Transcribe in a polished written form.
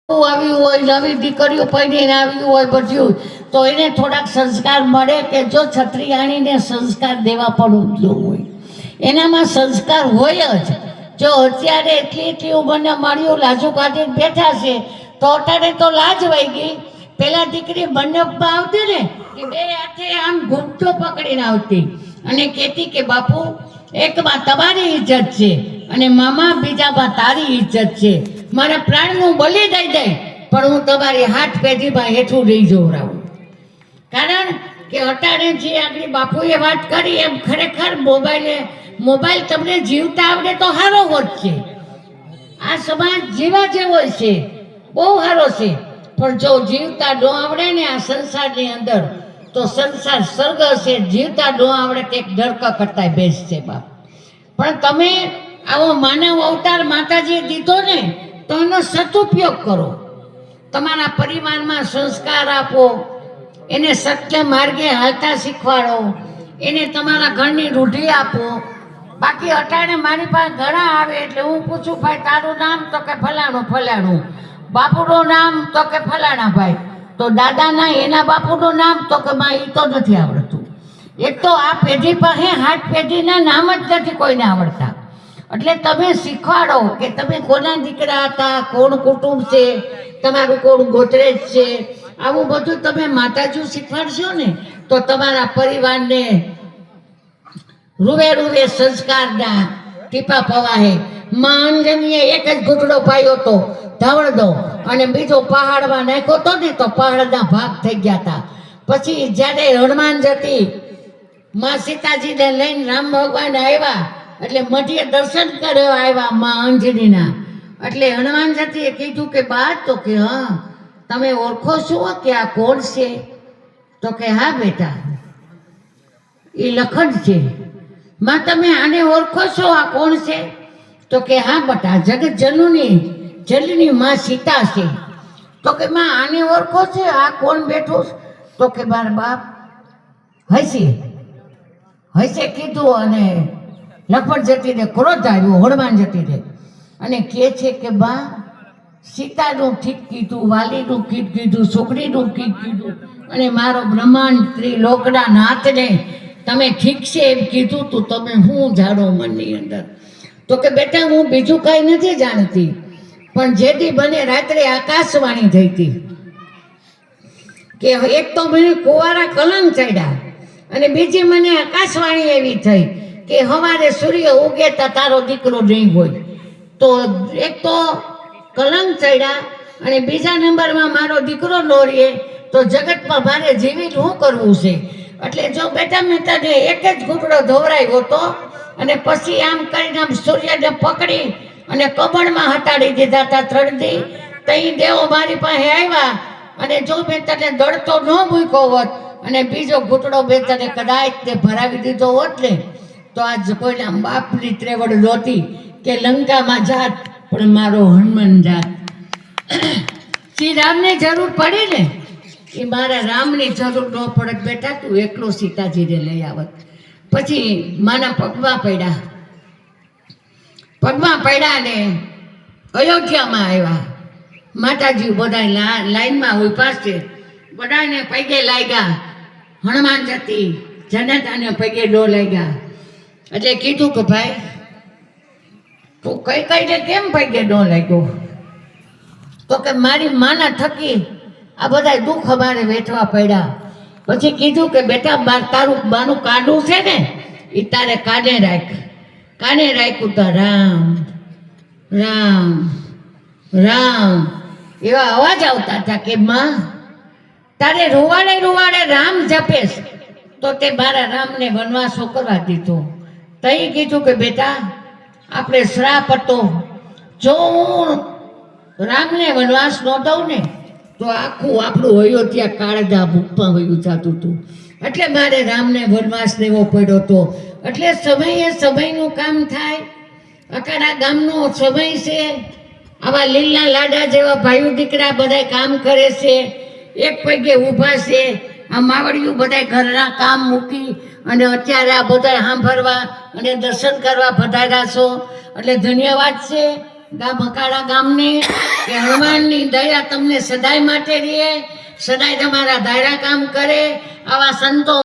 આવ્યું હોય, નવી દીકરીઓ પૈણીને આવ્યું હોય બધું, તો એને થોડાક સંસ્કાર મળે કે જો છત્રીયાણીને સંસ્કાર દેવા પડવું હોય, એનામાં સંસ્કાર હોય જ. જો અત્યારે એટલી ઉંમરના માળીઓ લાજુ કાઢીને બેઠા છે તો અત્યારે તો લાજ વહી ગઈ. પેલા દીકરી મંડપમાં આવતી ને એ બે હાથે આમ ઘૂંટો પકડીને આવતી અને કહેતી કે બાપુ, એકમાં તમારી ઇજ્જત છે અને મામા બીજામાં તારી ઇજ્જત છે. મારા પ્રાણનું બલિ દઈ દે પણ હું તમારી હાથ પેઢીમાં હેઠું નહીં જોવડાવું. કારણ કે અટાણે જે આગળ બાપુએ વાત કરી એમ ખરેખર મોબાઈલ તમને જીવતા આવડે તો સારો હોત છે. આ સમાજ જીવા જેવો છે, બહુ સારો છે, પણ જો જીવતા ન આવડે ને આ સંસારની અંદર તો સંસાર સ્વર્ગ છે. જીવતા ન આવડે તે ડરક કરતા બેસશે બાપ. પણ તમે આવો માનવ અવતાર માતાજીએ દીધો ને તો એનો સદુપયોગ કરો. તમારા પરિવારમાં સંસ્કાર આપો, એને સત્ય માર્ગે હાલતા શીખવાડો, એને તમારા ઘરની રૂઢિ આપો. બાકી અટાણે મારી પાસે ઘણા આવે એટલે હું પૂછું, ભાઈ તારું નામ? તો કે ફલાણું ફલાણું. બાપુનું નામ? તો કે ફલાણા ભાઈ. તો દાદાના એના બાપુનું નામ? તો કે માં એ તો નથી આવડતું. એક તો આ પેઢી પાસે 8 પેઢીના નામ જ નથી કોઈને આવડતા. એટલે તમે શીખવાડો કે તમે કોના દીકરા હતા, કોણ કુટુંબ છે, તમારું કોણ ગોત્રેજ છે. આવું બધું તમે માતાજી શીખવાડશો ને તો તમારા પરિવારને રૂવે રૂવે સંસ્કારના ટીપા પવાહે. માં અંજનીએ એક જ ઘૂંટડો પાયો હતો ધાવળનો અને બીજો પહાડમાં નાખ્યો હતો ને તો પહાડના ભાગ થઈ ગયા હતા. પછી જ્યારે હનુમાન જતી માં સીતાજીને લઈને રામ ભગવાન આવ્યા એટલે મઢીએ દર્શન કરવા આવ્યા માં અંજનીના. એટલે હનુમાન જતીએ કીધું કે બા, તો કે હા તમે ઓળખો છો કે આ કોણ છે? તો કે હા બેટા, એ લખન છે. માં તમે આને ઓળખો છો? આ કોણ છે? તો કે હા બેટા, જગત જનની માં સીતા છે. તો કે માં આને ઓળખો છે? આ કોણ બેઠું? તો કે મારા બાપ હશે કીધું. અને લખપત જતીને ક્રોધ આવ્યો હનુમાન જતીને અને કહે છે કે બા, સીતાનું ઠીક કીધું, વાલીનું ઠીક કીધું, છોકરીનું ઠીક કીધું અને મારો બ્રહ્માંડ ત્રિલોકના નાથને તમે ઠીક છે એમ કીધું તું, તમે હું જાણો મનની અંદર? તો કે બેટા, હું બીજું કાંઈ નથી જાણતી, પણ જેથી બને રાત્રે આકાશવાણી થઈ હતી કે એક તો મને કુંવારા કલંક ચડ્યા અને બીજી મને આકાશવાણી એવી થઈ કે સવારે સૂર્ય ઉગે તો તારો દીકરો નહીં હોય. તો એક તો કલંક ચડ્યા અને બીજા નંબરમાં મારો દીકરો ન રહે તો જગતમાં મારે જીવી શું કરવું છે? એટલે જો બેટા મેં તને એક જ ઘૂંટડો ધોવરાવ્યો હતો અને પછી આમ કરીને આમ સૂર્યને પકડી અને કમળમાં હટાડી દીધા હતા 3 દી. તઈ દેવો મારી પાસે આવ્યા અને જો મેં તને દળતો ન મૂક્યો હોત અને બીજો ઘૂંટડો મેં તને કદાચ તે ભરાવી દીધો હોત ને તો આજ કોઈના બાપની ત્રેવડ નહોતી કે લંકામાં જાત, પણ મારો હનુમાન જાત. શ્રી રામને જરૂર પડી ને એ મારા રામની જરૂર ન પડત. બેટા તું એકલો સીતાજીને લઈ આવત. પછી માના પગમાં પડ્યા ને અયોધ્યામાં આવ્યા. માતાજી બધા લાઈનમાં ઉભા છે, બધાને પગે લાગ્યા. હનુમાન જતી જનતાને પગે ન લાગ્યા. એટલે કીધું કે ભાઈ તું કઈને કેમ પગે ન લાગ્યો? તો કે મારી માના થકી આ બધા દુઃખ અમારે વેઠવા પડ્યા. પછી કીધું કે બેટા, તારું માનું કાંડું છે ને એ તારે કાને રાખ્યું તો રામ રામ રામ એવા અવાજ આવતા હતા કે માં તારે રૂવાડે રામ જપેશ તો તે મારા રામને વનવાસો કરવા દીધો. તઈ કીધું કે બેટા, આપણે શ્રાપ હતો, જો હું રામને વનવાસ ન દઉં ને તો આખું આપણું અયોધ્યા કાળજા ભૂખમાં વયું જતું હતું. એટલે મારે રામને વનવાસ લેવો પડ્યો હતો. એટલે સમયનું કામ થાય. અકારા ગામનો સમય છે. આવા લીલા લાડા જેવા ભાઈઓ દીકરા બધા કામ કરે છે, એક પગે ઊભા છે. આ માવડિયું બધા ઘરના કામ મૂકી અને અત્યારે આ બધા સાંભળવા અને દર્શન કરવા પધાર્યા છો. એટલે ધન્યવાદ છે. બકાળા ગામની કે હનુમાનની દયા તમને સદાય માટે રહે, સદાય તમારા ધાયરા કામ કરે. આવા સંતો